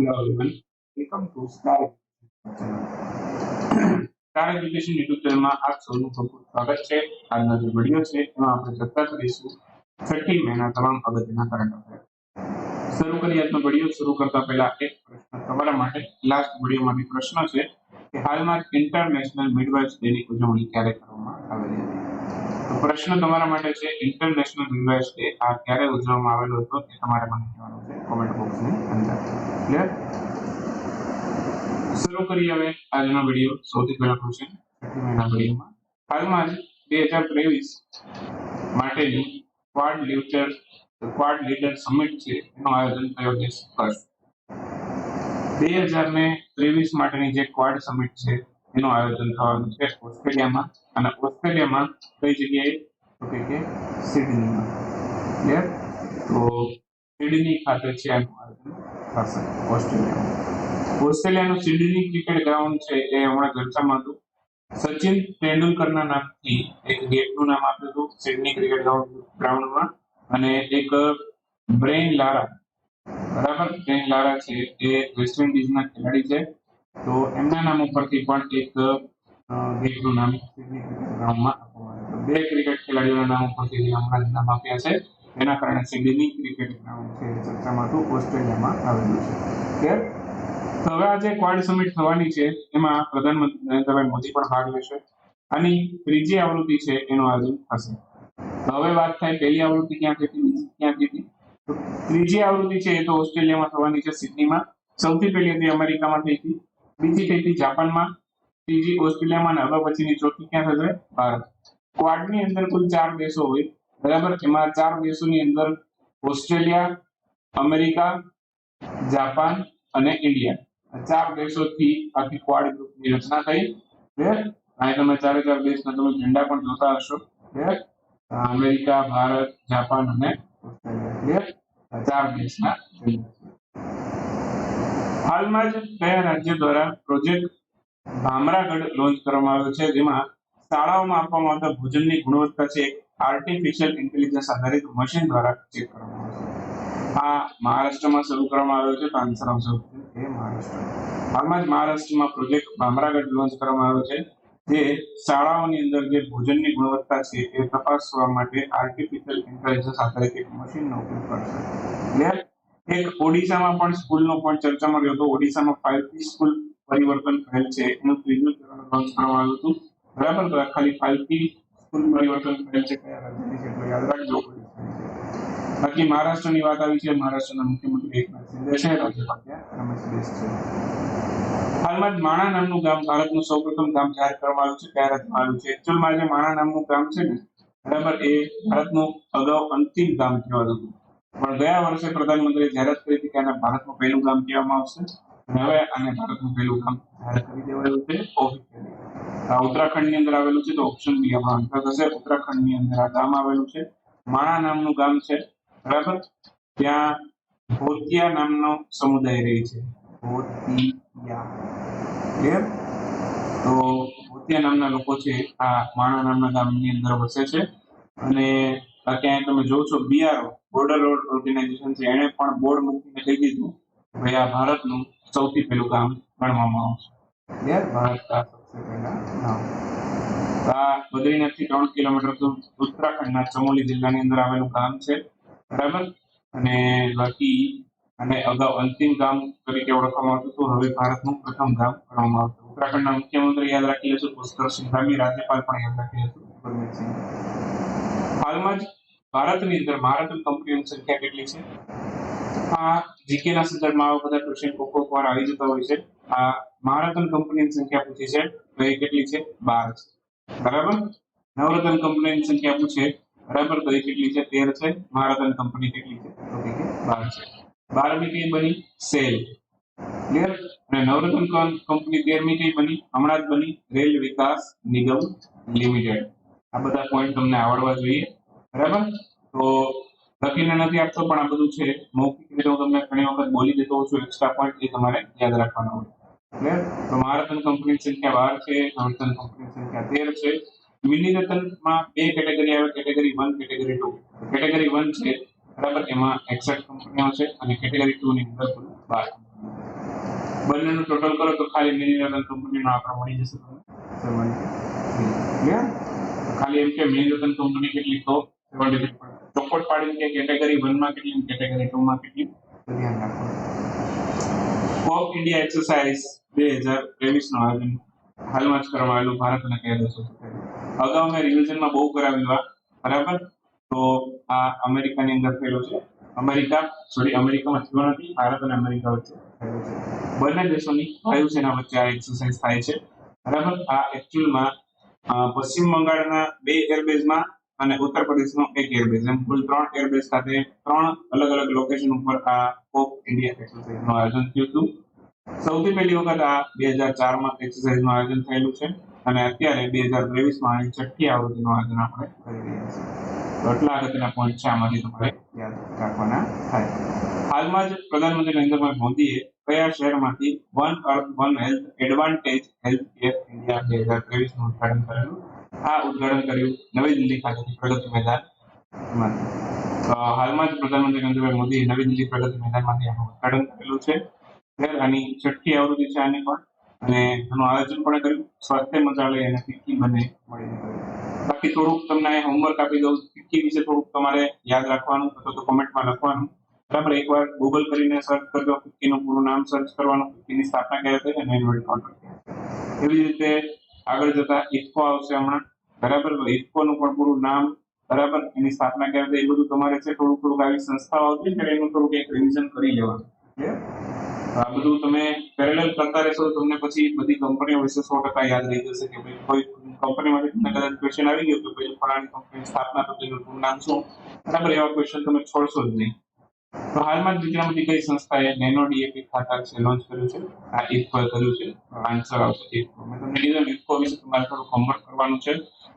Hello everyone, welcome to Star channel. Star education YouTube ચેનલમાં આપ સૌનું ખૂબ ખૂબ સ્વાગત છે. આજનો જે વિડિયો છે એમાં આપણે ચર્ચા કરીશું છઠ્ઠી મહિના તમામ અગત્યના કરંટ અફેર. શરૂ કરીએ આજનો વિડિયો. શરૂ કરતા પહેલા એક પ્રશ્ન તમારા માટે. લાસ્ટ વિડિયોમાંથી પ્રશ્ન છે કે હાલમાં ઇન્ટરનેશનલ મિડવાઇફ ડેની ઉજવણી ક્યારે કરવામાં આવેલી હતી? તો પ્રશ્ન તમારા માટે છે ઇન્ટરનેશનલ મિડવાઇફ ડે આ ક્યારે ઉજવવામાં આવેલો હતો એ તમારે મને કહેવાનું છે કોમેન્ટ બોક્સની અંદર. ક્લિયર? શરૂ કરીએ હવે આજનો વિડિયો. સૌથી પહેલો ક્વેશ્ચન છઠ્ઠી મહિના વિડિયોમાં હાલમાં જ 2023 માટેની ક્વાડ લીડર સમિટ છે એનું આયોજન કયો દેશ કરશે? 2023 માટેની જે ક્વાડ સમિટ છે એનું આયોજન થવાનું છે ઓસ્ટ્રેલિયામાં, અને ઓસ્ટ્રેલિયામાં કઈ જગ્યાએ? તો કે સિડનીમાં. ક્લિયર? તો સિડની ખાતે છે આનું આયોજન થશે ઓસ્ટ્રેલિયામાં. ઓસ્ટ્રેલિયાનું સિડની ક્રિકેટ ગ્રાઉન્ડ છે એ હમણાં ચર્ચામાં હતું. સચિન તેંડુલકરના નામથી એક ગેટનું નામ આપ્યું હતું સિડની ક્રિકેટ ગ્રાઉન્ડમાં, અને એક બ્રેન લારા, બરાબર, બ્રેન લારા છે એ વેસ્ટ ઇન્ડિઝના ખેલાડી છે, તો એમના નામ ઉપરથી પણ એક ગેટનું નામ સિડની ક્રિકેટ ગ્રાઉન્ડમાં આપવામાં આવ્યું. બે ક્રિકેટ ખેલાડીઓના નામ ઉપરથી હમણાં નામ આપ્યા છે, એના કારણે સિડની ક્રિકેટ ગ્રાઉન્ડ છે એ ચર્ચામાં હતું, ઓસ્ટ્રેલિયામાં આવેલું છે. ક્લિયર? તો હવે આ જે ક્વાડ સમિટ થવાની છે એમાં પ્રધાનમંત્રી નરેન્દ્ર મોદી પણ ભાગ લેશે. આની ત્રીજી આવૃત્તિ છે એનું આયોજન થશે. તો હવે વાત થાય પહેલી આવૃત્તિ ક્યાં થઈ હતી, બીજી ક્યાં થઈ હતી? તો ત્રીજી આવૃત્તિ છે એ તો ઓસ્ટ્રેલિયામાં થવાની છે, સિડનીમાં. સૌથી પહેલી હતી અમેરિકામાં થઈ હતી, બીજી થઈ હતી જાપાનમાં, ત્રીજી ઓસ્ટ્રેલિયામાં, અને હવે પછીની ચોથી ક્યાં થશે? ભારત. ક્વાડની અંદર કુલ 4 દેશો હોય, બરાબર. એમાં 4 દેશોની અંદર ઓસ્ટ્રેલિયા, અમેરિકા, જાપાન અને ઇન્ડિયા, 4 દેશોથી આખી ક્વાડ ગ્રુપની રચના થઈ. ક્લિયર? અહીં તમે 4 દેશના તમે ઝંડા પણ જોતા હશો. ક્લિયર? અમેરિકા, ભારત, જાપાન અને ઓસ્ટ્રેલિયા. ક્લિયર? 4 દેશના ઝંડા. હાલમાં જ કયા રાજ્ય દ્વારા પ્રોજેક્ટ ભામરાગઢ લોન્ચ કરવામાં આવ્યો છે, જેમાં શાળાઓમાં આપવામાં આવતા ભોજનની ગુણવત્તા છે આર્ટિફિશિયલ ઇન્ટેલિજન્સ આધારિત મશીન દ્વારા ચેક કરવામાં આવશે? આ મહારાષ્ટ્રમાં શરૂ કરવામાં આવ્યો છે, તો આન્સર આવશે એ મહારાષ્ટ્ર. હાલમાં જ મહારાષ્ટ્રમાં પ્રોજેક્ટ ભામરાગઢ લોન્ચ કરવામાં આવ્યો છે, જે શાળાઓની અંદર જે ભોજનની ગુણવત્તા છે એ તપાસવા માટે આર્ટિફિશિયલ ઇન્ટેલિજન્સ આધારિત એક મશીનનો ઉપયોગ કરશે. ક્લિયર? એક ઓડિશામાં પણ સ્કૂલનો પણ ચર્ચામાં રહ્યો હતો. ઓડિશામાં 5T સ્કૂલ પરિવર્તન થયેલ છે, એનું ત્રીજું ચરણ લોન્ચ કરવામાં આવ્યું હતું, બરાબર. તો ખાલી 5T સ્કૂલ પરિવર્તન થયેલ છે, કયા રાજ્યની છે તો યાદ રાખજો. બાકી મહારાષ્ટ્રની વાત આવી છે, મહારાષ્ટ્રના મુખ્યમંત્રી એકનાથ શિંદે છે, રાજ્યપાલ રમેશ બેસ છે. હાલમાં જ માણા નામનું ગામ ભારતનું સૌપ્રથમ ગામ જાહેર કરવામાં આવ્યું છે, કયા રાજ્યમાં આવ્યું છે? એકચ્યુઅલમાં જે માણા નામનું ગામ છે ને, બરાબર, એ ભારતનું અગાઉ અંતિમ ગામ કહેવાતું હતું, પણ ગયા વર્ષે પ્રધાનમંત્રીએ જાહેરાત કરી હતી કે આને ભારતનું પહેલું ગામ કહેવામાં આવશે, અને હવે આને ભારતનું પહેલું ગામ જાહેર કરી દેવાયું છે ઓફિશિયલી. આ ઉત્તરાખંડની અંદર આવેલું છે, તો ઓપ્શન બી આપણો આન્સર થશે. ઉત્તરાખંડની અંદર આ ગામ આવેલું છે, માણા નામનું ગામ છે, બરાબર. ત્યાં ભોતિયા નામનો સમુદાય રહે છે, ભોતિયા. ક્લિયર? તો ભોતિયા નામના લોકો છે આ માણા નામના ગામની અંદર વસે છે. અને ત્યાં તમે જોવો છો બીઆરઓ બોર્ડર રોડ ઓર્ગેનાઇઝેશન છે, એને પણ બોર્ડ મૂકીને કહી દીધું ભાઈ આ ભારતનું સૌથી પહેલું ગામ ગણવામાં આવશે. ક્લિયર? ભારત કા સૌથી પહેલા ગામ. આ બદ્રીનાથથી 3 કિલોમીટર દૂર ઉત્તરાખંડના ચમોલી જિલ્લાની અંદર આવેલું ગામ છે, બરાબર. અને બાકી અને અગાઉ અંતિમ ગામ તરીકે ઓળખવામાં આવતું હતું, હવે ભારતનું પ્રથમ ગામ ગણવામાં આવતું. ઉત્તરાખંડના મુખ્યમંત્રી યાદ રાખી લેશું પુષ્કરસિંહ ધામી, રાજ્યપાલ પણ યાદ રાખી લેશું ગુરમીતસિંહ. હાલમાં જ ભારતની અંદર મહારત્ન કંપનીઓની સંખ્યા કેટલી છે? આ જીકે ના સંદર્ભમાં આવા બધા ક્વેશ્ચન કોક વાર આવી જતા હોય છે. આ મહારત્ન કંપનીની સંખ્યા પૂછી છે તો એ કેટલી છે? 12 છે, બરાબર. નવરત્ન કંપનીની સંખ્યા પૂછે, બરાબર, તો એ કેટલી છે? 13 છે. મહારત્ન કંપની કેટલી છે? તો કે 12 છે. 12મી કઈ બની? સેલ. ક્લિયર? અને નવરત્ન કંપની 13મી કઈ બની? હમણાં જ બની, રેલ વિકાસ નિગમ લિમિટેડ. આ બધા પોઈન્ટ તમને આવડવા જોઈએ, બરાબર. તો લખીને નથી આપતો, પણ આ બધું છે મૌખિક રીતે હું તમને ઘણી વખત બોલી દેતો હોઉં છું. એક્સ્ટ્રા પોઈન્ટ એ તમારે યાદ રાખવાના હોય. ક્લિયર? તો મહારત્ન કંપનીની સંખ્યા 12 છે, નવરત્ન કંપનીની સંખ્યા 13 છે. મિની રત્નમાં 2 કેટેગરી આવે, કેટેગરી 1, કેટેગરી 2. કેટેગરી 1 છે, બરાબર, એમાં 61 કંપનીઓ છે, અને કેટેગરી 2 ની અંદર કુલ 12 કંપનીઓ. બંનેનું ટોટલ કરો તો ખાલી મિની કંપનીનો આંકડો મળી જશે તમને 73. ક્લિયર? ખાલી એમ કે મિની કંપની કેટલી તો 73. ચોખવટ પાડીને કે કેટેગરી 1 માં કેટલી, કેટેગરી 2 માં કેટલી, તો ધ્યાન રાખવાનું. કોપ ઇન્ડિયા એક્સરસાઇઝ 2023 નું આયોજન હાલમાં જ કરવામાં આવેલું ભારત અને કયા દેશો સાથે. અગાઉ મેં રિવિઝનમાં બહુ કરાવ્યું આ, બરાબર? તો આ અમેરિકાની અંદર થયેલું છે. અમેરિકામાં થયો નથી, ભારત અને અમેરિકા વચ્ચે થયેલું છે. બંને દેશોની વાયુસેના વચ્ચે આ એક્સરસાઇઝ થાય છે, બરાબર? આ એકચ્યુઅલમાં પશ્ચિમ બંગાળના 2 એરબેઝમાં અને ઉત્તર પ્રદેશનો 1 એરબેઝ, એમ કુલ 3 એરબેઝ સાથે 3 અલગ અલગ લોકેશન ઉપર આ કોપ ઇન્ડિયા એક્સરસાઇઝનું આયોજન થયું હતું. સૌથી પહેલી વખત આ 2004 માં એક્સરસાઇઝનું આયોજન થયેલું છે અને અત્યારે 2023 માં આની 6ઠ્ઠી આવૃત્તિનું આયોજન આપણે કરી રહ્યા છીએ. તો આટલા અગત્યના પોઈન્ટ છે, આમાંથી તમારે યાદ રાખવાના થાય. હાલમાં જ પ્રધાનમંત્રી નરેન્દ્રભાઈ મોદીએ કયા શહેરમાંથી વન અર્થ one health advantage health care India 2023 નું ઉદ્ઘાટન કરેલું? આ ઉદ્ઘાટન કર્યું નવી દિલ્હી ખાતેથી પ્રગતિ મેદાનમાંથી. હાલમાં જ પ્રધાનમંત્રી નરેન્દ્રભાઈ મોદીએ નવી દિલ્હી પ્રગતિ મેદાનમાંથી આનું ઉદ્ઘાટન કરેલું છે. આની 6ઠ્ઠી આવૃત્તિ છે આની પણ, અને આનું આયોજન પણ કર્યું સ્વાસ્થ્ય મંત્રાલય અને ફિક્કી બંને મળીને કર્યું. બાકી થોડુંક તમને હોમવર્ક આપી દઉં, ફિક્કી વિશે થોડુંક તમારે યાદ રાખવાનું અથવા તો કોમેન્ટમાં લખવાનું, બરાબર? એકવાર ગૂગલ કરીને સર્ચ કરજો, ફિક્કીનું પૂરું નામ સર્ચ કરવાનું, ફિક્કીની સ્થાપના ક્યારે થઈ અને એન્યુઅલ કોન્ટ્રાક્ટ ક્યારે થઈ. એવી રીતે આગળ જતા ઇફકો આવશે હમણાં, બરાબર? તો ઇફકોનું પણ પૂરું નામ, બરાબર, એની સ્થાપના ક્યારે થઈ, એ બધું તમારે છે થોડુંક આવી સંસ્થાઓ આવતી છે એનું થોડુંક એક રિવિઝન કરી લેવાનું. આ બધું તમે પેરેલલ કરતા રહેશો તો તમને પછી બધી કંપનીઓ વિશે 100% યાદ રહી જશે કે ભાઈ કોઈ કંપનીમાંથી તમને કદાચ ક્વેશ્ચન આવી ગયો કે ભાઈ ફલાણી કંપનીની સ્થાપના તો તેનું પૂરું નામ શું, બરાબર? એવા ક્વેશ્ચન તમે છોડશો જ નહીં. તો હાલમાં જ બીજામાંથી કઈ સંસ્થાએ નેનો ડીએપી ખાતર છે લોન્ચ કર્યું છે? આ ઇફકો કર્યું છે. આન્સર આવશે ઇફકો. મેં તમને કીધું ઇફકો વિશે તમારે થોડું હોમવર્ક કરવાનું છે,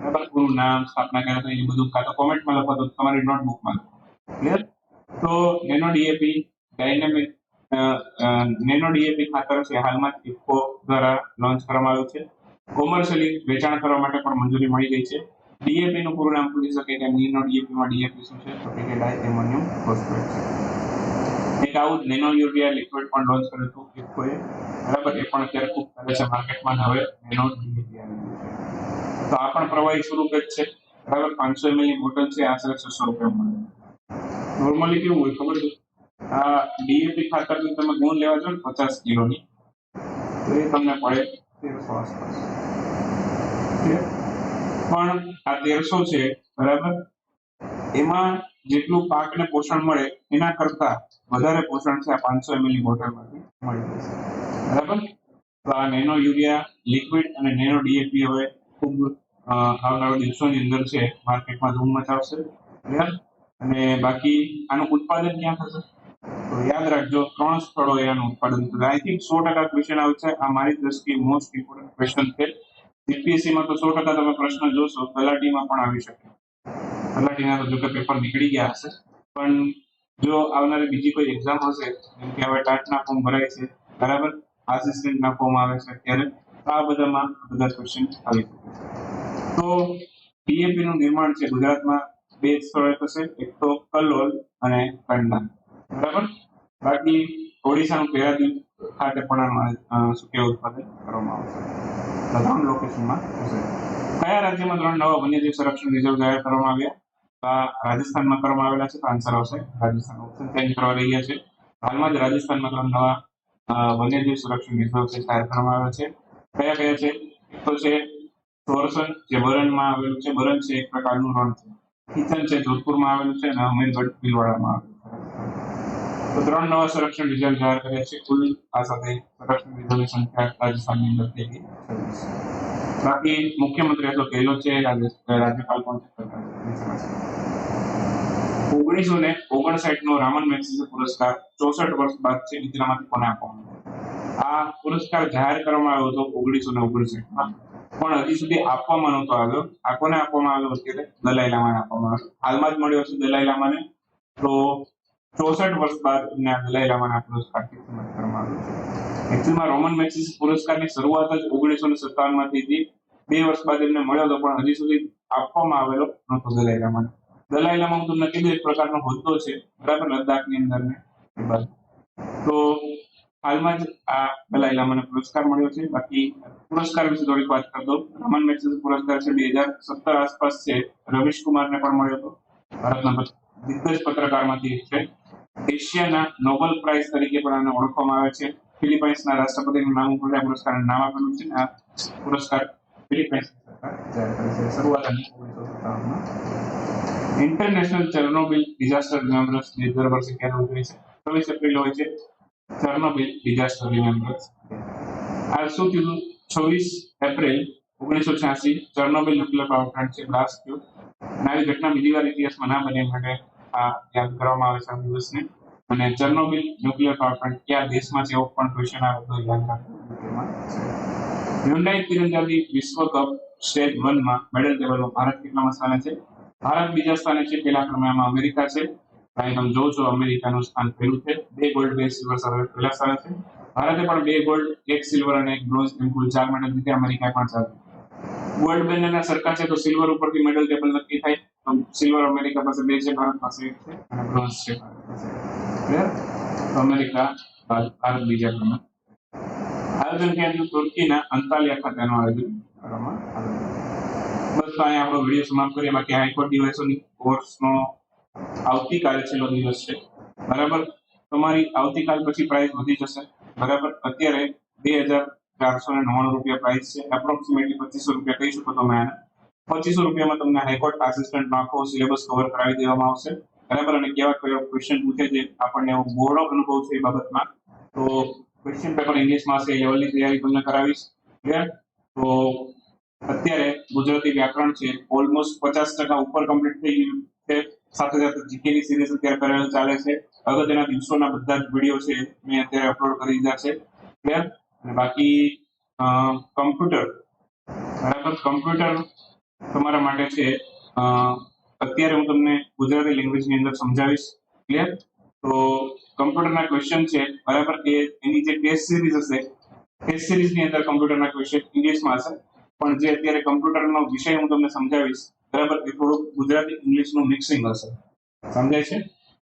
બરાબર? પૂરું નામ, સ્થાપના ક્યારે થઈ, એ બધું કાં તો કોમેન્ટમાં લખો તો તમારી નોટબુકમાં લખો. ક્લિયર? તો nano DAP dynamic nano DAP ખાતર છે હાલમાં જ ઇફકો દ્વારા લોન્ચ કરવામાં આવ્યું છે. કોમર્શિયલી વેચાણ કરવા માટે પણ મંજૂરી મળી ગઈ છે. ડીએપી નું પૂરું નામ પૂછી શકે કે નેનો ડીએપી માં ડીએપી શું છે? તો કે ડાઈ એમોનિયમ ફોસ્ફેટ છે. એક આવું નેનો યુરિયા લિક્વિડ પણ લોન્ચ કર્યું હતું ઇફકોએ, બરાબર? એ પણ અત્યારે ખૂબ ચાલે છે માર્કેટમાં. હવે નેનો ડીએપી આવી ગયું છે. તો આ પણ પ્રવાહી સ્વરૂપે જ છે, બરાબર? 500 ml ની બોટલ છે, આશરે 600 રૂપિયા મળે. નોર્મલી કેવું હોય ખબર છે? આ ડીએપી ખાતરની તમે ગુણ લેવા જાવ 50 કિલોની તો એ તમને પડે 1300 આસપાસ. પણ આ 1300 છે, બરાબર? એમાં જેટલું પાકને પોષણ મળે એના કરતા વધારે પોષણ છે આ 500 ml ની બોટલમાંથી મળી જશે, બરાબર? તો આ નેનો યુરિયા લિક્વિડ અને નેનો ડીએપી હવે ખૂબ આવનારા દિવસોની અંદર છે માર્કેટમાં ધૂમ મચાવશે. ક્લિયર? અને બાકી આનું ઉત્પાદન ક્યાં થશે? તો યાદ રાખજો 3 સ્થળોએ આનું ઉત્પાદન થશે. આઈ થિંક 100% ક્વેશ્ચન આવે છે. આ મારી દ્રષ્ટિએ મોસ્ટ ઇમ્પોર્ટન્ટ ક્વેશ્ચન છે. જીપીએસસી માં તો 100% તમે પ્રશ્ન જોશો, તલાટીમાં પણ આવી શકે. તલાટીના તો જો કે પેપર નીકળી ગયા હશે, પણ જો આવનારી બીજી કોઈ એક્ઝામ હશે, જેમ કે હવે ટાટના ફોર્મ ભરાય છે, બરાબર? આસિસ્ટન્ટના ફોર્મ આવે છે અત્યારે, આ બધામાં બધા ક્વેશ્ચન આવી શકે છે. તો ડીએપી નું નિર્માણ છે ગુજરાતમાં 2 સ્થળોએ થશે, એક તો કલોલ અને કંડલા, બરાબર? બાકી ઓડિશાનું પેરાદીપ ખાતે પણ શું કે ઉત્પાદન કરવામાં આવશે. 3 લોકેશનમાં થશે. કયા રાજ્યમાં 3 નવા વન્યજીવ સંરક્ષણ રિઝર્વ જાહેર કરવામાં આવ્યા? આ રાજસ્થાનમાં કરવામાં આવેલા છે. તો આન્સર આવશે રાજસ્થાન. ઓપ્શન ચેન્જ કરવા રહ્યા છે. હાલમાં જ રાજસ્થાનમાં 3 નવા વન્યજીવ સંરક્ષણ રિઝર્વ જાહેર કરવામાં આવ્યા છે. કયા કયા છે? એક તો છે સોરસન, જે બરનમાં આવેલું છે. બરન છે એક પ્રકારનું રણ છે. કિચન છે જોધપુરમાં આવેલું છે, અને અમીરગઢ ભીલવાડામાં આવેલું છે. તો 3 નવા સંરક્ષણ રિઝર્વ જાહેર કર્યા છે. કુલ આ સાથે સંરક્ષણ રિઝર્વની સંખ્યા રાજસ્થાનની અંદર થઈ ગઈ 26. બાકી મુખ્યમંત્રી અશોક ગેહલોત છે, રાજ્યપાલ કોણ છે? 1959 નો રામન મેગ્સેસે પુરસ્કાર 64 વર્ષ બાદ છે નીચેનામાંથી કોને આપવામાં આવ્યો? આ પુરસ્કાર જાહેર કરવામાં આવ્યો હતો 1959 માં, પણ હજી સુધી આપવામાં નહોતો આવ્યો. આ કોને આપવામાં આવ્યો? અત્યારે દલાઈ લામાને આપવામાં આવ્યો. હાલમાં જ મળ્યો છે દલાઈ લામાને. તો 64 વર્ષ બાદ એમને આ દલાઈ લામાના પુરસ્કારથી સન્માનિત કરવામાં આવ્યો છે. એકચ્યુઅલમાં રોમન મેગ્સેસે પુરસ્કારની શરૂઆત જ 1957 માં થઈ હતી. 2 વર્ષ બાદ એમને મળ્યો હતો, પણ હજી સુધી આપવામાં આવેલો નહોતો દલાઈ લામાને. દલાઈ લામા હું તમને કીધું એક પ્રકારનો હોદ્દો છે, બરાબર? લદ્દાખની અંદર ને એ બાજુ. તો હાલમાં જ આ દલાઈ લામાને પુરસ્કાર મળ્યો છે. બાકી પુરસ્કાર વિશે થોડીક વાત કરી દઉં. રમન મેગ્સેસે પુરસ્કાર છે 2017 આસપાસ છે રવીશ કુમારને પણ મળ્યો હતો. ભારતના દિગ્ગજ પત્રકારમાંથી એક છે. એશિયાના નોબેલ પ્રાઇઝ તરીકે પણ આને ઓળખવામાં આવે છે. ફિલિપાઇન્સના રાષ્ટ્રપતિનું નામ ઉપર આ પુરસ્કારનું નામ આપેલું છે. આ પુરસ્કાર ફિલિપાઇન્સ સરકાર જાહેર કરે છે. શરૂઆત 1957માં international Chernobyl disaster remembrance day દર વર્ષે ક્યારે ઉજવાય છે? 24 એપ્રિલ હોય છે ચેર્નોબિલ ડિઝાસ્ટર રિમેમ્બરન્સ. આ શું થયું? 26 April 1986 Chernobyl nuclear power plant છે બ્લાસ્ટ થયો. અને આવી ઘટના બીજી વાર ઇતિહાસમાં ના બને માટે આ યાદ કરવામાં આવે છે આ દિવસને. અને ચેર્નોબિલ ન્યુક્લિયર પાવર પ્લાન્ટ કયા દેશમાં છે એવો પણ ક્વેશ્ચન આવે તો યાદ રાખવું. હ્યુન્ડાઈ તીરંદાજી વિશ્વ કપ સ્ટેજ 1 માં મેડલ ટેબલમાં ભારત કેટલામાં સ્થાને છે? ભારત બીજા સ્થાને છે. પહેલા ક્રમમાં અમેરિકા છે. અહીં તમે જોવો છો અમેરિકાનું સ્થાન પહેલું છે. 2 ગોલ્ડ 2 સિલ્વર સાથે પહેલા સ્થાને છે. ભારતે પણ 2 ગોલ્ડ 1 સિલ્વર અને 1 બ્રોન્ઝ એમ કુલ 4 મેડલ જીત્યા. અમેરિકાએ પણ 4. ગોલ્ડ બંનેના સરખા છે તો સિલ્વર ઉપરથી મેડલ ટેબલ નક્કી થાય. તો સિલ્વર અમેરિકા પાસે 2 છે, ભારત પાસે 1 છે અને બ્રોન્ઝ છે ભારત પાસે. ક્લિયર? તો અમેરિકા ભારત બીજા ક્રમે. આયોજન ક્યાં થયું? તુર્કીના અંતાલિયા ખાતેનું આયોજન કરવામાં આવ્યું. બસ અહીંયા આપણો વિડીયો સમાપ્ત કરીએ. બાકી હાઈકોર્ટ ડિવાઇસોની કોર્સનો આવતીકાલે છેલ્લો દિવસ છે. બરાબર? તમારી આવતીકાલ પછી પ્રાઇસ વધી જશે. બરાબર? અત્યારે 2499 રૂપિયા પ્રાઇસ છે. એપ્રોક્સિમેટલી 2500 રૂપિયા કહી શકો તમે આને. 2500 રૂપિયામાં તમને હાઈકોર્ટ આસિસ્ટન્ટનો આખો સિલેબસ કવર કરાવી દેવામાં આવશે. બરાબર? અને કેવા ક્વેશ્ચન પૂછે છે આપણને એવો બોર્ડ અનુભવ છે એ બાબતમાં. તો ક્વેશ્ચન પેપર ઇંગ્લિશમાં હશે, લેવલની તૈયારી તમને કરાવીશ. ક્લિયર? તો અત્યારે ગુજરાતી વ્યાકરણ છે ઓલમોસ્ટ 50% ઉપર કમ્પ્લીટ થઈ ગયું છે. સાથે સાથે જીકેની સિરીઝ અત્યારે પેરેલલ ચાલે છે. અગત્યના દિવસોના બધા જ વિડીયો છે મેં અત્યારે અપલોડ કરી દીધા છે. ક્લિયર? અને બાકી કમ્પ્યુટર, બરાબર, કમ્પ્યુટર તમારા માટે છે. અત્યારે હું તમને ગુજરાતી લેંગ્વેજની અંદર સમજાવીશ. ક્લિયર? તો કમ્પ્યુટરના ક્વેશ્ચન છે, બરાબર, એ એની જે ટેસ્ટ સિરીઝ હશે, ટેસ્ટ સિરીઝની અંદર કમ્પ્યુટરના ક્વેશ્ચન ઇંગ્લિશમાં હશે. પણ જે અત્યારે કમ્પ્યુટરનો વિષય હું તમને સમજાવીશ, બરાબર, એ થોડુંક ગુજરાતી ઇંગ્લિશનું મિક્સિંગ હશે. સમજાય છે?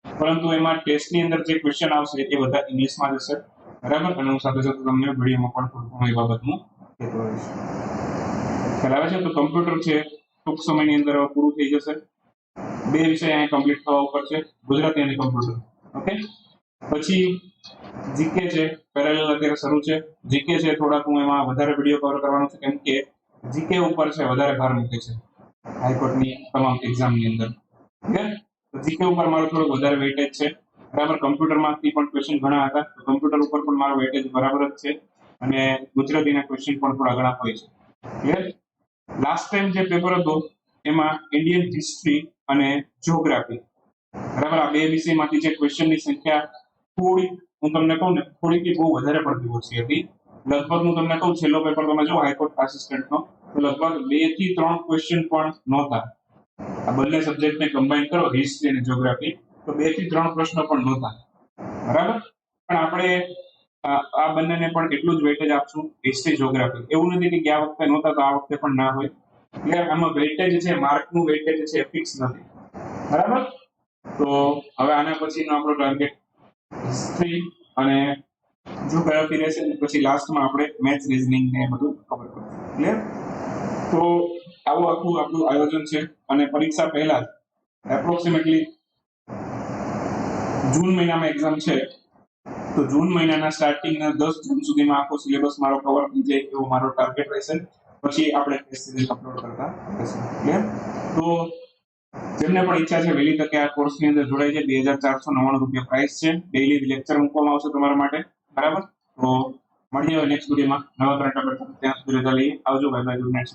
પરંતુ એમાં ટેસ્ટની અંદર જે ક્વેશ્ચન આવશે એ બધા ઇંગ્લિશમાં જ હશે. બરાબર? અને હું સાથે સાથે તમને વિડીયોમાં પણ થોડું એ બાબતનું કહેતો રહીશ. ખ્યાલ આવે છે? તો કમ્પ્યુટર છે ટૂંક સમયની અંદર પૂરું થઈ જશે. 2 વિષય અહીં કમ્પ્લીટ થવા ઉપર છે, ગુજરાતી અને કમ્પ્યુટર. ઓકે? પછી જીકે છે પેરેલલ અત્યારે શરૂ છે. જીકે છે થોડાક હું એમાં વધારે વિડીયો કવર કરવાનો છે કેમ કે જીકે ઉપર છે વધારે ભાર મૂકે છે હાઈકોર્ટની તમામ એક્ઝામની અંદર. ક્લિયર? તો જીકે ઉપર મારો થોડો વધારે વેઇટેજ છે. બરાબર? કમ્પ્યુટરમાંથી પણ ક્વેશ્ચન ઘણા હતા તો કમ્પ્યુટર ઉપર પણ મારો વેઇટેજ બરાબર જ છે અને ગુજરાતીના ક્વેશ્ચન પણ થોડા ઘણા હોય છે. ક્લિયર? લાસ્ટ ટાઈમ જે પેપર હતો એમાં ઇન્ડિયન હિસ્ટ્રી અને જ્યોગ્રાફી, બરાબર, આ 2 વિષયમાંથી જે ક્વેશ્ચનની સંખ્યા થોડી હું તમને કહું ને થોડીક બહુ વધારે પડતી ઓછી હતી. લગભગ હું તમને કહું છેલ્લો પેપર તમે જો હાઈકોર્ટ આસિસ્ટન્ટનો તો લગભગ 2 થી 3 ક્વેશ્ચન પણ નહોતા. આ બંને સબ્જેક્ટને કમ્બાઈન કરો હિસ્ટ્રી અને જ્યોગ્રાફી તો 2 થી 3 પ્રશ્નો પણ નહોતા. બરાબર? પણ આપણે આ બંનેને પણ એટલું જ વેઇટેજ આપશું હિસ્ટ્રી જ્યોગ્રાફી. એવું નથી કે ગયા વખતે નહોતા તો આ વખતે પણ ના હોય. ક્લિયર? આમાં વેઇટેજ છે, માર્કનું વેઇટેજ છે એ ફિક્સ નથી. બરાબર? તો હવે આના પછીનો આપણો ટાર્ગેટ હિસ્ટ્રી અને જ્યોગ્રાફી રહેશે અને પછી લાસ્ટમાં આપણે મેથ્સ રીઝનિંગ ને બધું કવર કરશું. ક્લિયર? તો આવું આખું આપણું આયોજન છે અને પરીક્ષા પહેલા એપ્રોક્સિમેટલી જૂન મહિનામાં એક્ઝામ છે તો જૂન મહિનાના સ્ટાર્ટિંગના 10 જૂન સુધીમાં આખો સિલેબસ મારો કવર થઈ જાય એવો મારો ટાર્ગેટ રહેશે. પછી આપણે ટેસ્ટ સિરીઝ અપલોડ કરતા રહેશું. ક્લિયર? તો જેમને પણ ઈચ્છા છે વહેલી તકે આ કોર્સની અંદર જોડાઈ જાય. 2499 રૂપિયા પ્રાઇસ છે. ડેઈલી લેક્ચર મૂકવામાં આવશે તમારા માટે. બરાબર? તો મળીએ હવે નેક્સ્ટ વિડીયોમાં નવા કરંટ અફેર સાથે. ત્યાં સુધી રજા લઈએ. આવજો. Bye bye. Good night.